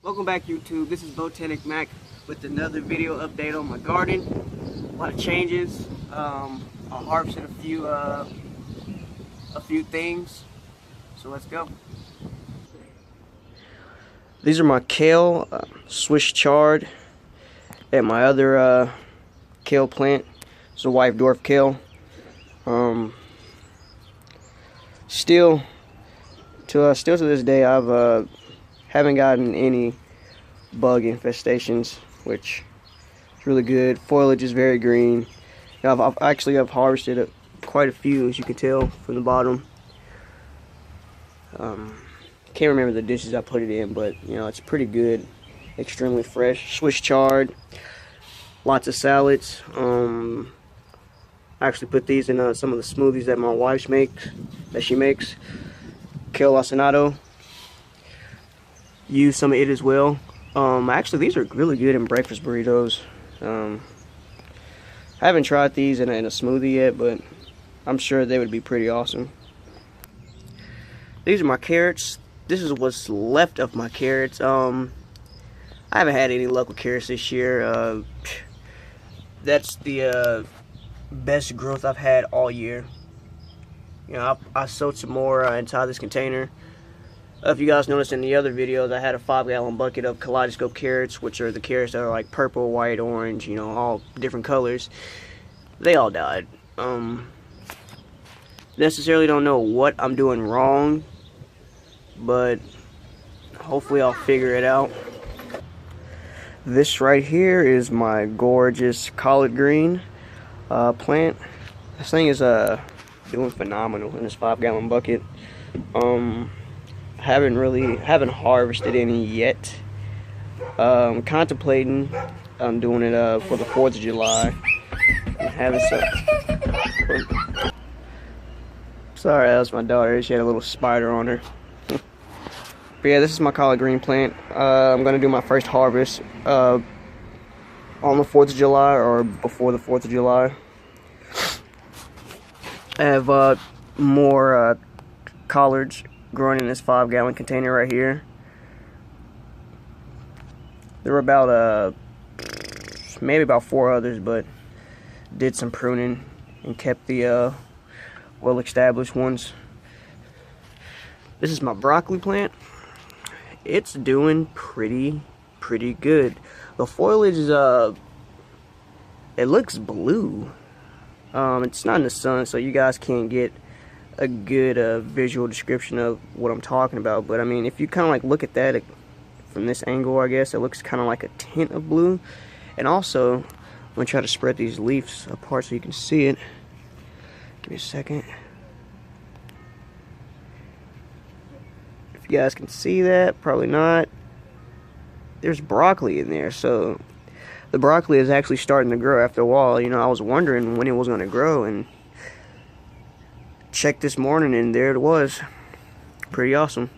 Welcome back, YouTube. This is Botanic Mac with another video update on my garden. A lot of changes. I harvested a few things. So let's go. These are my kale, Swiss chard, and my other kale plant. It's a white dwarf kale. Still to this day, I've haven't gotten any bug infestations, which is really good. Foliage is very green. I've harvested quite a few, as you can tell from the bottom. Can't remember the dishes I put it in, but it's pretty good. Extremely fresh. Swiss chard. Lots of salads. I actually put these in some of the smoothies that my wife makes. Kale lacinato. Use some of it as well. Actually, these are really good in breakfast burritos. I haven't tried these in a smoothie yet, but I'm sure they would be pretty awesome. These are my carrots. This is what's left of my carrots. I haven't had any luck with carrots this year. That's the best growth I've had all year. I sowed some more inside this container. If you guys noticed in the other videos, I had a 5-gallon bucket of kaleidoscope carrots, which are the carrots that are like purple, white, orange, all different colors. They all died. Necessarily don't know what I'm doing wrong, but hopefully I'll figure it out. This right here is my gorgeous collard green plant. This thing is doing phenomenal in this 5-gallon bucket. Haven't harvested any yet. Contemplating on doing it for the 4th of July. I'm having some. Sorry, that was my daughter. She had a little spider on her. But yeah, this is my collard green plant. I'm gonna do my first harvest on the 4th of July or before the 4th of July. I have more collards growing in this 5-gallon container right here. There were about maybe about 4 others, but did some pruning and kept the well-established ones. This is my broccoli plant. It's doing pretty good. The foliage is it looks blue. It's not in the sun, so you guys can't get a good visual description of what I'm talking about, but I mean, if you kind of like look at that from this angle, I guess it looks kind of like a tint of blue. And also, I'm gonna try to spread these leaves apart so you can see it. Give me a second. If you guys can see that, probably not. There's broccoli in there, so the broccoli is actually starting to grow after a while. I was wondering when it was going to grow, and checked this morning, and there it was. Pretty awesome.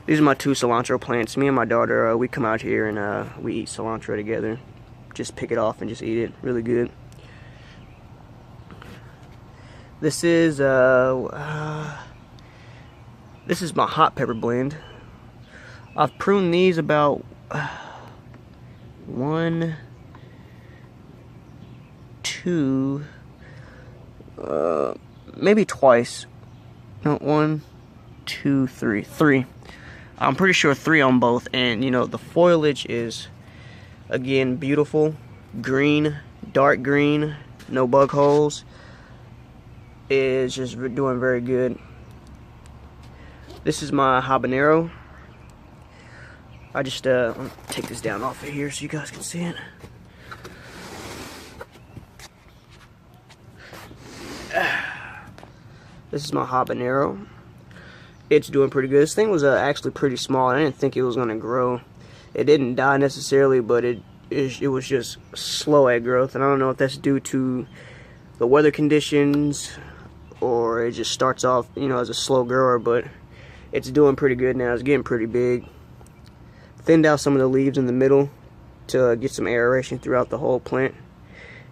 These are my 2 cilantro plants. Me and my daughter, we come out here and we eat cilantro together. Just pick it off and just eat it. Really good. This is my hot pepper blend. I've pruned these about 1, 2, maybe twice. No, 1, 2, 3. 3. I'm pretty sure 3 on both. And the foliage is again beautiful, green, dark green, no bug holes. It's just doing very good. This is my habanero. I just take this down off of here so you guys can see it. This is my habanero. It's doing pretty good. This thing was actually pretty small. I didn't think it was gonna grow. It didn't die necessarily, but it was just slow at growth. And I don't know if that's due to the weather conditions or it just starts off, as a slow grower. But it's doing pretty good now. It's getting pretty big. Thinned out some of the leaves in the middle to get some aeration throughout the whole plant.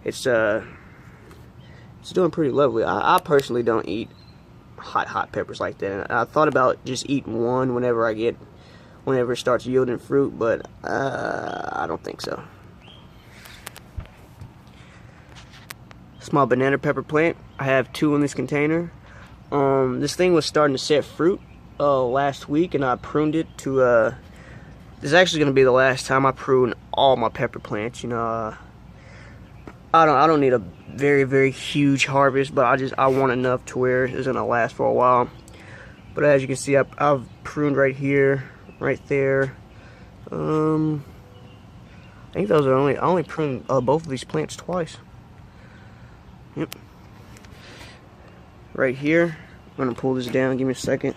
It's doing pretty lovely. I personally don't eat hot peppers like that. I thought about just eating one whenever I get whenever it starts yielding fruit, but I don't think so. Small banana pepper plant. I have 2 in this container. This thing was starting to set fruit last week, and I pruned it to this is actually going to be the last time I prune all my pepper plants. You know, I don't need a very huge harvest, but I want enough to where it's going to last for a while. But as you can see, I've pruned right here, right there. I think those are I only pruned both of these plants twice. Yep. Right here. I'm gonna pull this down. Give me a second.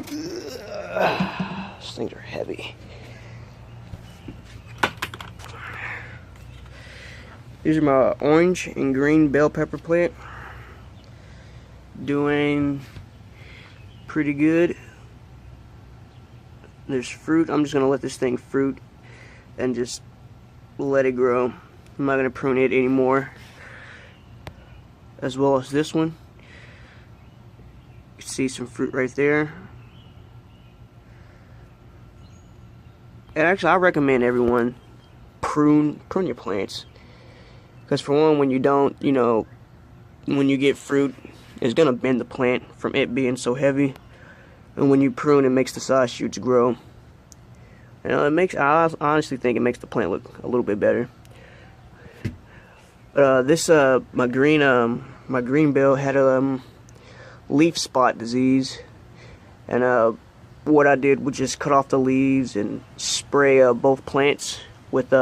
These things are heavy. These are my orange and green bell pepper plant. Doing pretty good. There's fruit. I'm just gonna let this thing fruit and just let it grow. I'm not gonna prune it anymore. As well as this one. You can see some fruit right there. And actually, I recommend everyone prune your plants. Because for one, when you don't, you know, when you get fruit, it's gonna bend the plant from it being so heavy. And when you prune, it makes the side shoots grow. You know, I honestly think it makes the plant look a little bit better. My green bell had a leaf spot disease, and what I did was just cut off the leaves and spray both plants with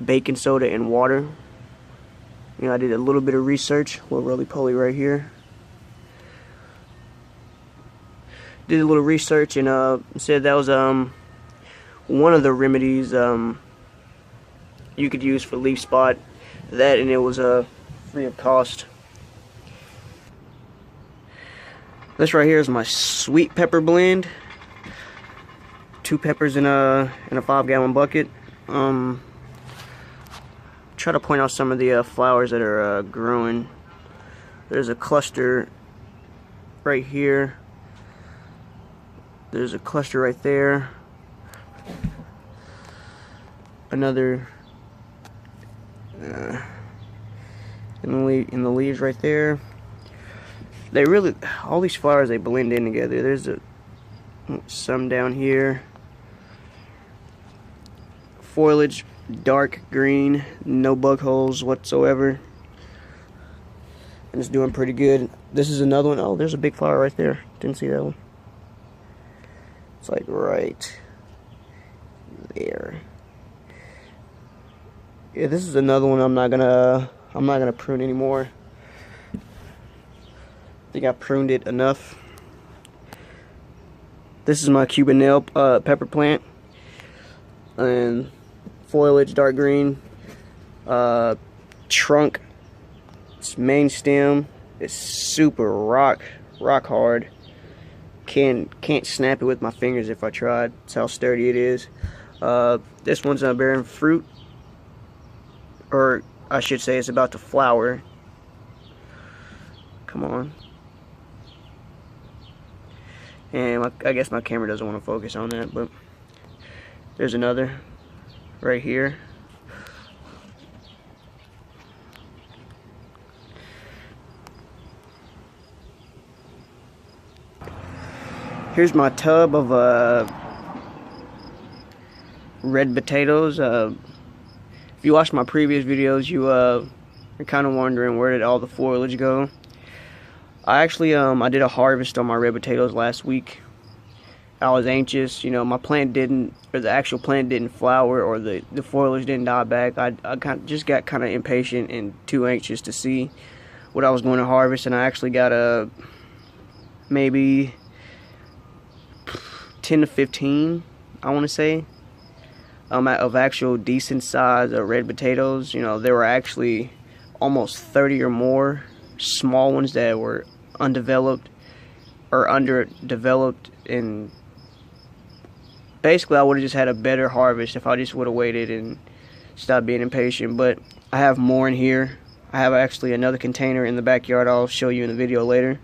baking soda and water. You know, I did a little bit of research, a little roly-poly right here. Did a little research and said that was one of the remedies you could use for leaf spot. That, and it was free of cost. This right here is my sweet pepper blend. 2 peppers in a 5-gallon bucket. Try to point out some of the flowers that are growing. There's a cluster right here. There's a cluster right there. Another in the leaves right there. They really, all these flowers, they blend in together. There's some down here. Foliage dark green, no bug holes whatsoever, and it's doing pretty good. This is another one. Oh, there's a big flower right there. Didn't see that one. It's like right there. Yeah, this is another one I'm not gonna prune anymore. I think I pruned it enough. This is my Cuban nail pepper plant, and foliage dark green, trunk, its main stem is super rock hard. Can't snap it with my fingers if I tried. That's how sturdy it is. This one's bearing fruit, or I should say it's about to flower. Come on. And I guess my camera doesn't want to focus on that, but there's another right here. Here's my tub of red potatoes. If you watched my previous videos, you are kind of wondering where did all the foliage go. I actually I did a harvest on my red potatoes last week. I was anxious, you know, my plant didn't, or the actual plant didn't flower, or the foliage didn't die back. I just got kind of impatient and too anxious to see what I was going to harvest, and I actually got maybe 10 to 15, I want to say, of actual decent size red potatoes. You know, there were actually almost 30 or more small ones that were undeveloped or underdeveloped, and basically I would have just had a better harvest if I just would have waited and stopped being impatient. But I have more in here. I have actually another container in the backyard I'll show you in the video later,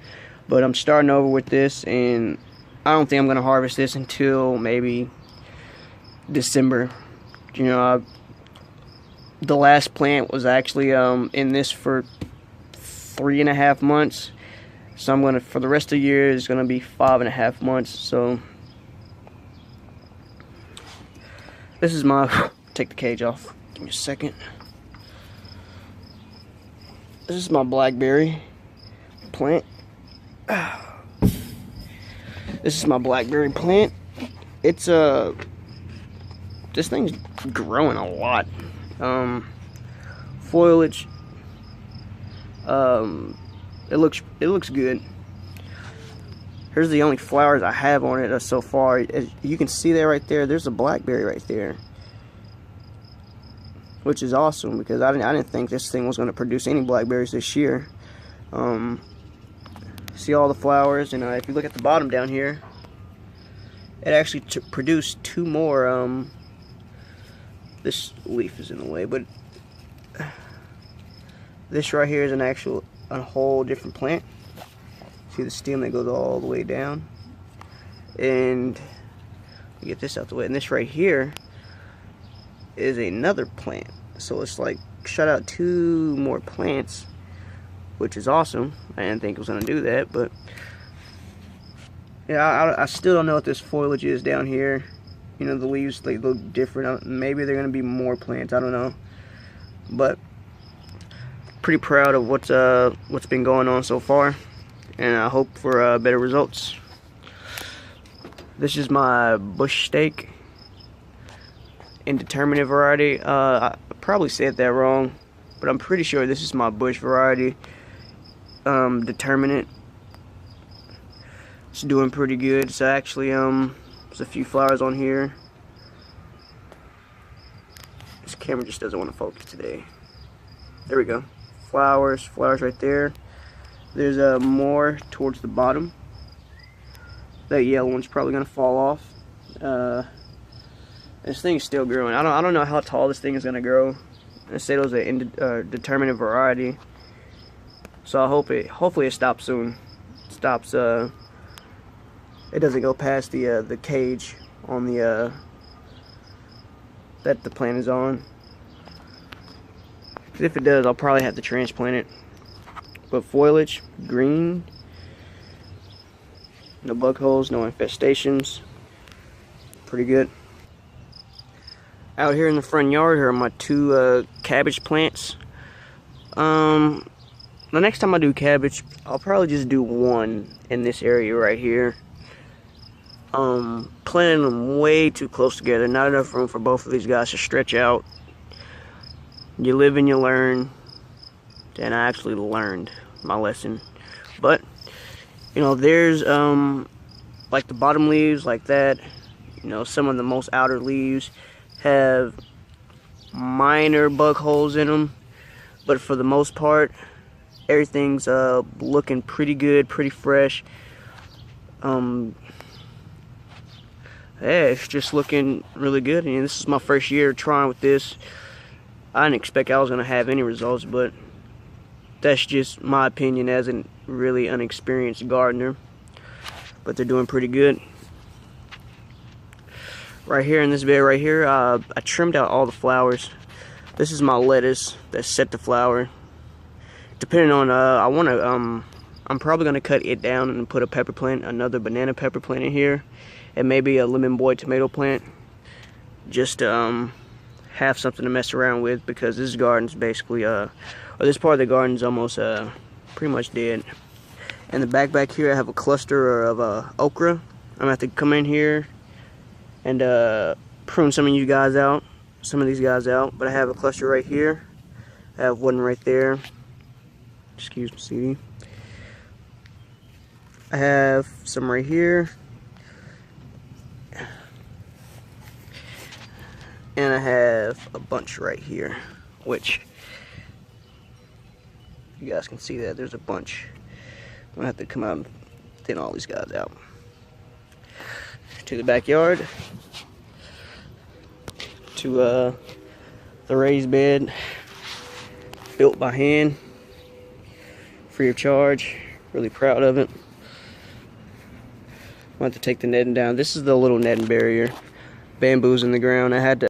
but I'm starting over with this, and I don't think I'm gonna harvest this until maybe December. You know, the last plant was actually in this for 3.5 months. So I'm gonna, for the rest of the year, it's gonna be 5.5 months. So this is my, take the cage off. Give me a second. This is my blackberry plant. This is my blackberry plant. It's this thing's growing a lot. Foliage. It looks good. Here's the only flowers I have on it so far. As you can see that right there. There's a blackberry right there, which is awesome because I didn't think this thing was going to produce any blackberries this year. See all the flowers, and if you look at the bottom down here, it actually produced 2 more. This leaf is in the way, but this right here is a whole different plant. See the stem that goes all the way down, and get this out the way. And this right here is another plant. So it's like shut out 2 more plants, which is awesome. I didn't think it was gonna do that, but yeah, I still don't know what this foliage is down here. You know, the leaves, they look different. Maybe they're gonna be more plants. I don't know, but pretty proud of what's been going on so far, and I hope for better results. This is my bush steak indeterminate variety. I probably said that wrong, but I'm pretty sure this is my bush variety. Determinate. It's doing pretty good. It's actually there's a few flowers on here. This camera just doesn't want to focus today. There we go. Flowers right there. There's more towards the bottom. That yellow one's probably gonna fall off. This thing's still growing. I don't know how tall this thing is gonna grow. I said it was a indeterminate variety, so I hope hopefully it stops soon. Stops. It doesn't go past the cage on the that the plant is on. If it does, I'll probably have to transplant it. But foliage, green, no bug holes, no infestations, pretty good. Out here in the front yard, here are my 2 cabbage plants. The next time I do cabbage, I'll probably just do 1 in this area right here. Planting them way too close together. Not enough room for both of these guys to stretch out. You live and you learn. And I actually learned my lesson. But you know, there's like the bottom leaves like that. You know, some of the most outer leaves have minor bug holes in them, but for the most part, everything's looking pretty good, pretty fresh. Yeah, it's just looking really good. And this is my first year trying with this. I didn't expect I was gonna have any results, but that's just my opinion as a really unexperienced gardener. But they're doing pretty good. Right here in this bed right here, I trimmed out all the flowers. This is my lettuce that's set to flower. Depending on, I'm probably gonna cut it down and put a pepper plant, another banana pepper plant in here, and maybe a lemon boy tomato plant, just to have something to mess around with, because this garden's basically, or this part of the garden's almost pretty much dead. And the back here, I have a cluster of okra. I'm gonna have to come in here and prune some of these guys out, but I have a cluster right here. I have one right there. Excuse me, CD. I have some right here. And I have a bunch right here, which you guys can see that there's a bunch. I'm gonna have to come out and thin all these guys out. To the backyard, to the raised bed, built by hand, free of charge. Really proud of it. I'm going to take the netting down. This is the little netting barrier. Bamboo's in the ground. I had to